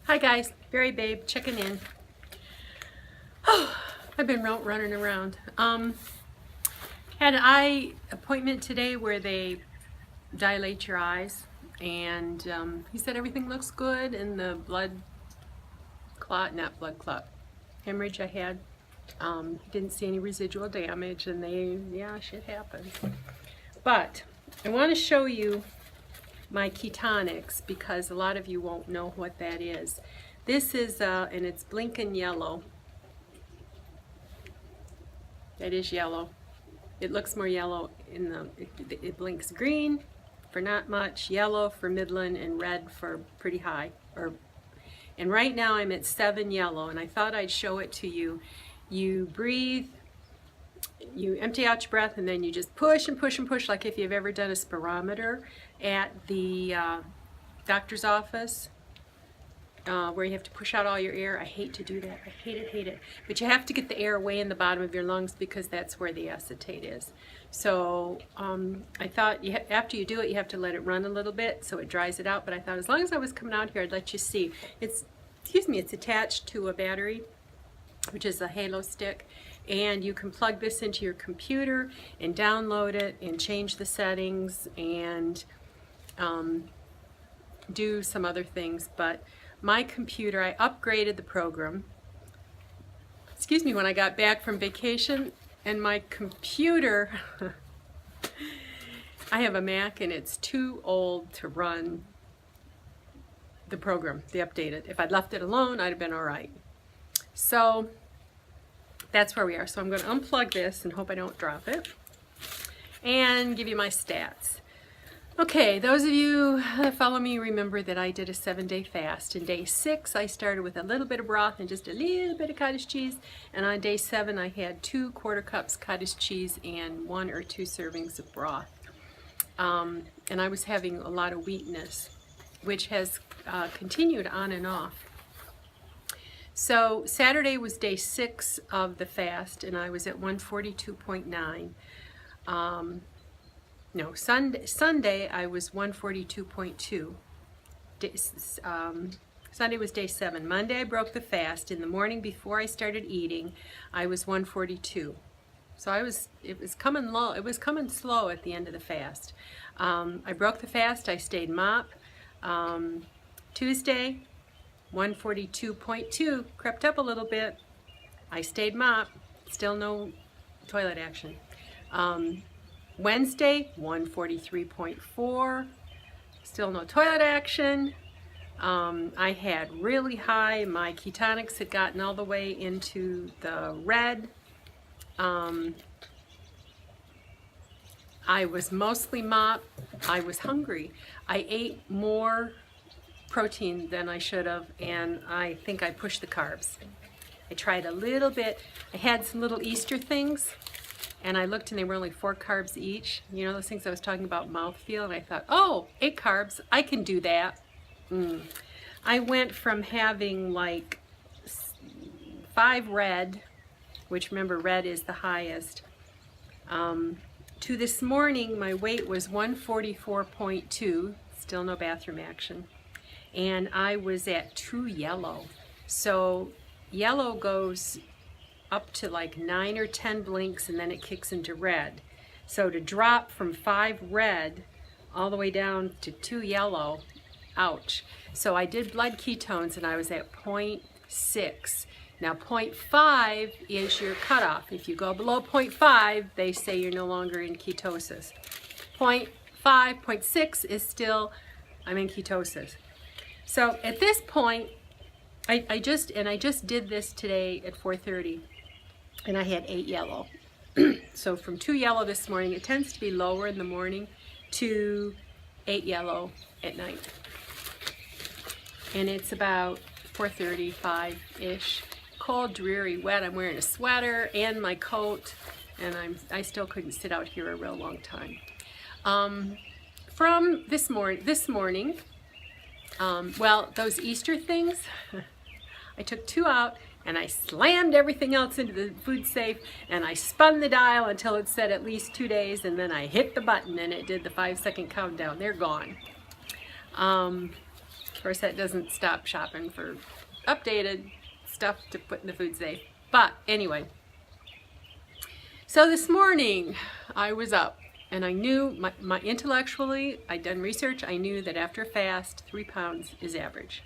Hi guys, Berry Babe checking in. Oh, I've been running around. Had an eye appointment today where they dilate your eyes, and he said everything looks good, and the hemorrhage I had, he didn't see any residual damage, and shit happens. But I want to show you my ketonics because a lot of you won't know what that is. This is, and it's blinking yellow. That is yellow. It looks more yellow in the, it blinks green for not much, yellow for middling, and red for pretty high. And right now I'm at 7 yellow, and I thought I'd show it to you. You breathe, you empty out your breath, and then you just push and push and push, like if you've ever done a spirometer at the doctor's office, where you have to push out all your air. I hate to do that. I hate it. But you have to get the air way in the bottom of your lungs because that's where the acetate is. So I thought after you do it, you have to let it run a little bit so it dries it out. But I thought as long as I was coming out here, I'd let you see. It's attached to a battery, which is a halo stick. And you can plug this into your computer and download it and change the settings and do some other things. But my computer, I upgraded the program, when I got back from vacation, and my computer, I have a Mac and it's too old to run the program, the updated. If I'd left it alone, I'd have been all right. So that's where we are. So I'm going to unplug this and hope I don't drop it and give you my stats. Okay, those of you that follow me remember that I did a 7-day fast. In day 6, I started with a little bit of broth and just a little bit of cottage cheese. And on day 7, I had 2 quarter cups cottage cheese and 1 or 2 servings of broth. And I was having a lot of weakness, which has continued on and off. So Saturday was day 6 of the fast, and I was at 142.9. No, Sunday I was 142.2. Sunday was day 7. Monday I broke the fast. In the morning before I started eating, I was 142. So it was coming low. It was coming slow at the end of the fast. I broke the fast. I stayed mop. Tuesday, 142.2, crept up a little bit. I stayed mop. Still no toilet action. Wednesday, 143.4, still no toilet action. I had really high, my ketonics had gotten all the way into the red. I was mostly mop. I was hungry. I ate more protein than I should have, and I think I pushed the carbs. I tried a little bit. I had some little Easter things, and I looked and they were only 4 carbs each. You know those things I was talking about, mouthfeel, and I thought, oh, 8 carbs, I can do that. I went from having like 5 red, which remember red is the highest, to this morning my weight was 144.2, still no bathroom action, and I was at 2 yellow. So yellow goes up to like 9 or 10 blinks, and then it kicks into red. So to drop from 5 red all the way down to 2 yellow, ouch. So I did blood ketones, and I was at 0.6. Now 0.5 is your cutoff. If you go below 0.5, they say you're no longer in ketosis. 0.5, 0.6 is still, I'm in ketosis. So at this point, I just did this today at 4:30. And I had 8 yellow. So from 2 yellow this morning, it tends to be lower in the morning, to 8 yellow at night. And it's about 4:30, 5-ish. Cold, dreary, wet. I'm wearing a sweater and my coat, and I still couldn't sit out here a real long time. From this morning, well, those Easter things, I took 2 out, and I slammed everything else into the food safe, and I spun the dial until it said at least 2 days, and then I hit the button and it did the 5-second countdown. They're gone. Of course, that doesn't stop shopping for updated stuff to put in the food safe. But anyway, so this morning I was up and I knew my intellectually, I'd done research, I knew that after a fast, 3 pounds is average.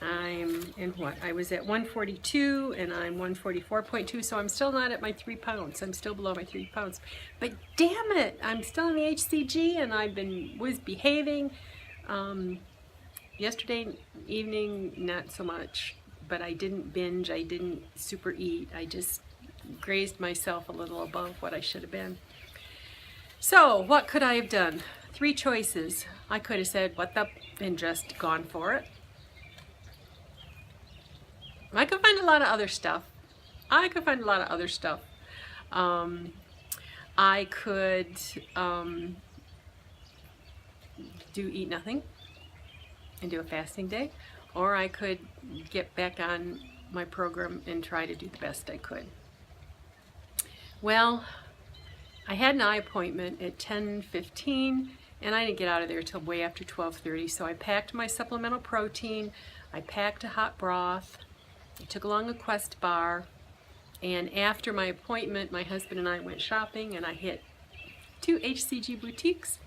I'm in what? I was at 142 and I'm 144.2, so I'm still not at my 3 pounds. I'm still below my 3 pounds. But damn it, I'm still in the HCG and was behaving. Yesterday evening, not so much, but I didn't binge, I didn't super eat. I just grazed myself a little above what I should have been. So what could I have done? 3 choices. I could have said, what the, and just gone for it. I could find a lot of other stuff. I could do eat nothing and do a fasting day, or I could get back on my program and try to do the best I could. Well, I had an eye appointment at 10:15 and I didn't get out of there till way after 12:30, so I packed my supplemental protein, I packed a hot broth, I took along a Quest bar, and after my appointment, my husband and I went shopping and I hit 2 HCG boutiques.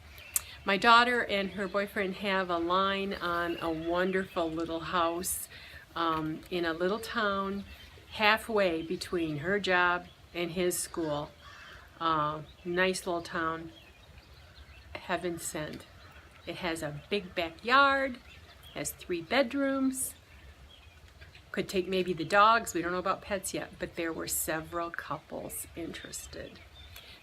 My daughter and her boyfriend have a line on a wonderful little house in a little town halfway between her job and his school. Nice little town, heaven sent. It has a big backyard, has 3 bedrooms, could take maybe the dogs, we don't know about pets yet, but there were several couples interested.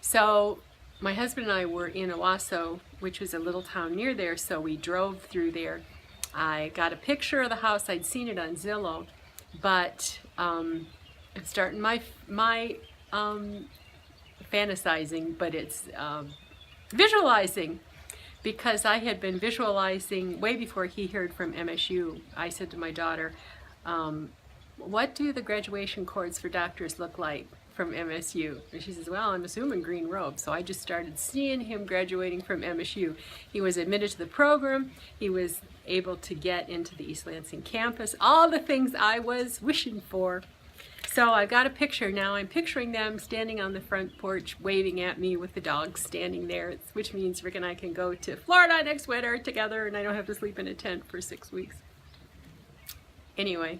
So my husband and I were in Owasso, which was a little town near there, so we drove through there. I got a picture of the house, I'd seen it on Zillow, but I'm starting my fantasizing, but it's visualizing, because I had been visualizing way before he heard from MSU. I said to my daughter, what do the graduation cords for doctors look like from MSU? And she says, well, I'm assuming green robes. So I just started seeing him graduating from MSU. He was admitted to the program. He was able to get into the East Lansing campus. All the things I was wishing for. So I got a picture now. I'm picturing them standing on the front porch waving at me with the dogs standing there, which means Rick and I can go to Florida next winter together and I don't have to sleep in a tent for 6 weeks. Anyway,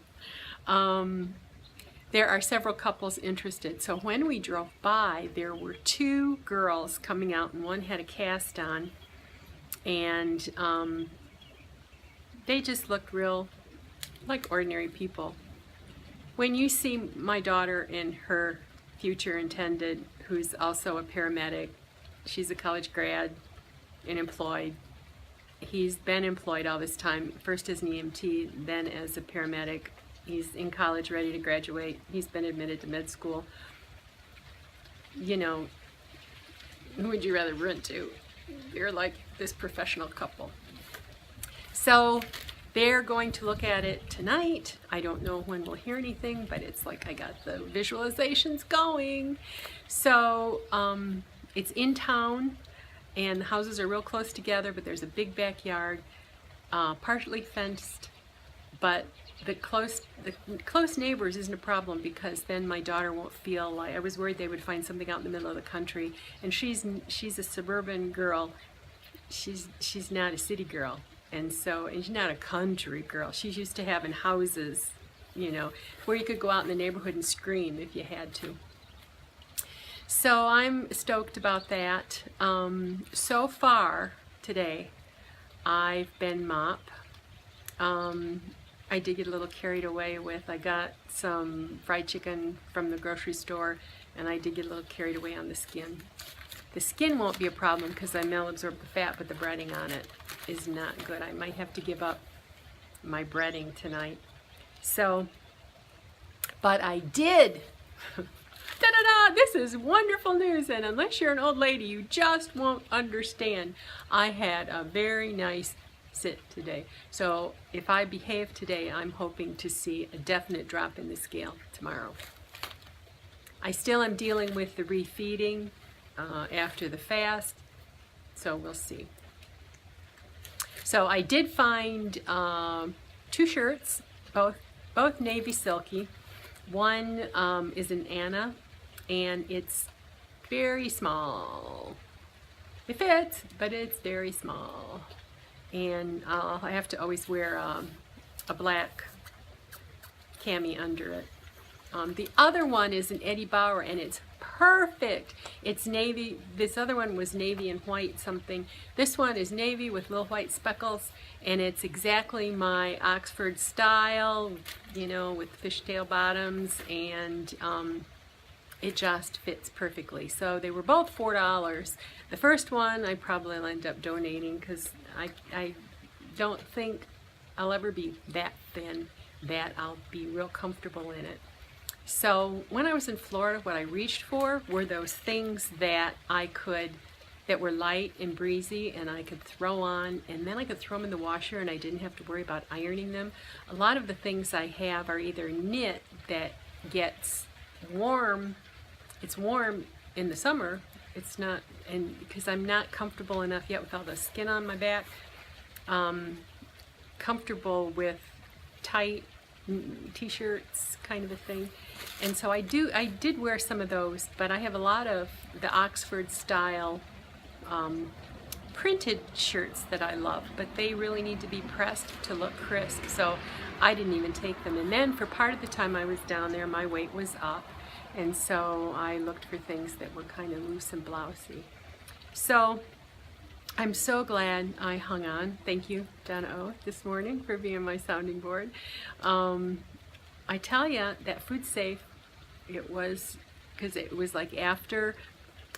there are several couples interested. So when we drove by, there were 2 girls coming out and one had a cast on, and they just looked real like ordinary people. When you see my daughter and her future intended, who's also a paramedic, she's a college grad and employed. He's been employed all this time, first as an EMT, then as a paramedic. He's in college, ready to graduate. He's been admitted to med school. You know, who would you rather run to? They're like this professional couple. So they're going to look at it tonight. I don't know when we'll hear anything, but it's like I got the visualizations going. So it's in town, and the houses are real close together, but there's a big backyard, partially fenced, but the close neighbors isn't a problem, because then my daughter won't feel like, I was worried they would find something out in the middle of the country, and she's a suburban girl. She's not a city girl, and she's not a country girl. She's used to having houses, you know, where you could go out in the neighborhood and scream if you had to. So I'm stoked about that. So far today, I've been mop. I did get a little carried away with, I got some fried chicken from the grocery store, and I did get a little carried away on the skin. The skin won't be a problem because I malabsorb the fat, but the breading on it is not good. I might have to give up my breading tonight. So, but I did. Da-da-da! This is wonderful news, and unless you're an old lady, you just won't understand. I had a very nice sit today. So if I behave today, I'm hoping to see a definite drop in the scale tomorrow. I still am dealing with the refeeding after the fast, so we'll see. So I did find 2 shirts, both navy silky. One is an Anna, and it's very small. It fits, but it's very small. And I have to always wear a black cami under it. The other one is an Eddie Bauer, and it's perfect. It's navy. This other one was navy and white something. This one is navy with little white speckles, and it's exactly my Oxford style, you know, with fishtail bottoms, and it just fits perfectly. So they were both $4. The first one I probably will end up donating because I don't think I'll ever be that thin that I'll be real comfortable in it. So when I was in Florida, what I reached for were those things that that were light and breezy and I could throw on, and then I could throw them in the washer and I didn't have to worry about ironing them. A lot of the things I have are either knit that gets warm. It's warm in the summer. It's not, and because I'm not comfortable enough yet with all the skin on my back, comfortable with tight t-shirts kind of a thing. And so I did wear some of those, but I have a lot of the Oxford style printed shirts that I love, but they really need to be pressed to look crisp, so I didn't even take them. And then for part of the time I was down there, my weight was up, and so I looked for things that were kind of loose and blousy. So I'm so glad I hung on. Thank you, Donna O, this morning for being my sounding board. I tell you, that Food Safe, it was, because it was like after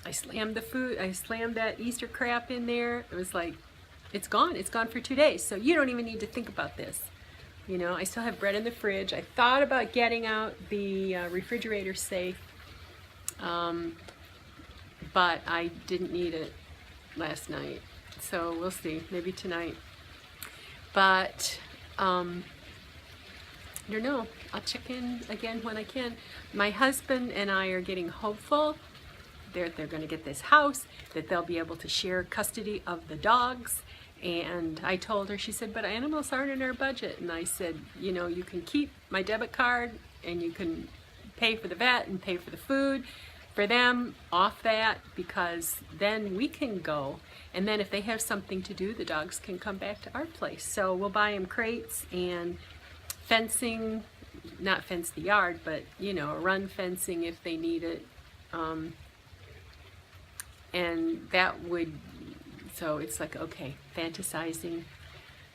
I slammed that Easter crap in there, it was like, it's gone for 2 days, so you don't even need to think about this. You know, I still have bread in the fridge. I thought about getting out the refrigerator safe, but I didn't need it last night, so we'll see, maybe tonight. But I don't know, I'll check in again when I can. My husband and I are getting hopeful they're going to get this house, that they'll be able to share custody of the dogs. And I told her, she said, but animals aren't in our budget. And I said, you know, you can keep my debit card and you can pay for the vet and pay for the food for them off that, because then we can go. And then if they have something to do, the dogs can come back to our place. So we'll buy them crates and fencing, not fence the yard, but, you know, run fencing if they need it. And that would, so it's like, okay, fantasizing,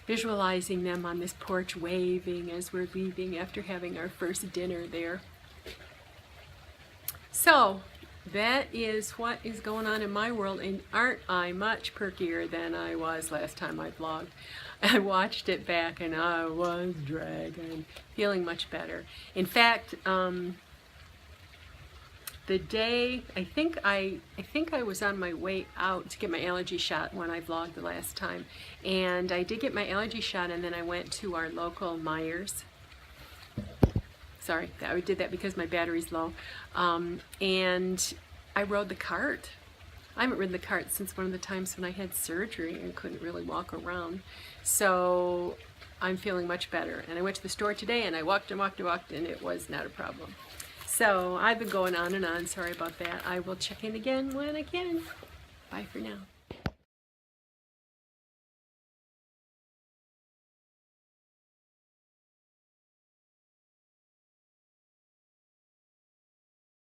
visualizing them on this porch waving as we're leaving after having our first dinner there. So that is what is going on in my world, and aren't I much perkier than I was last time I vlogged? I watched it back and I was dragging, feeling much better. In fact, the day, I think I was on my way out to get my allergy shot when I vlogged the last time, and I did get my allergy shot, and then I went to our local Meijers. Sorry, I did that because my battery's low. And I rode the cart. I haven't ridden the cart since one of the times when I had surgery and couldn't really walk around. So I'm feeling much better. And I went to the store today and I walked and walked and walked, and it was not a problem. So I've been going on and on. Sorry about that. I will check in again when I can. Bye for now.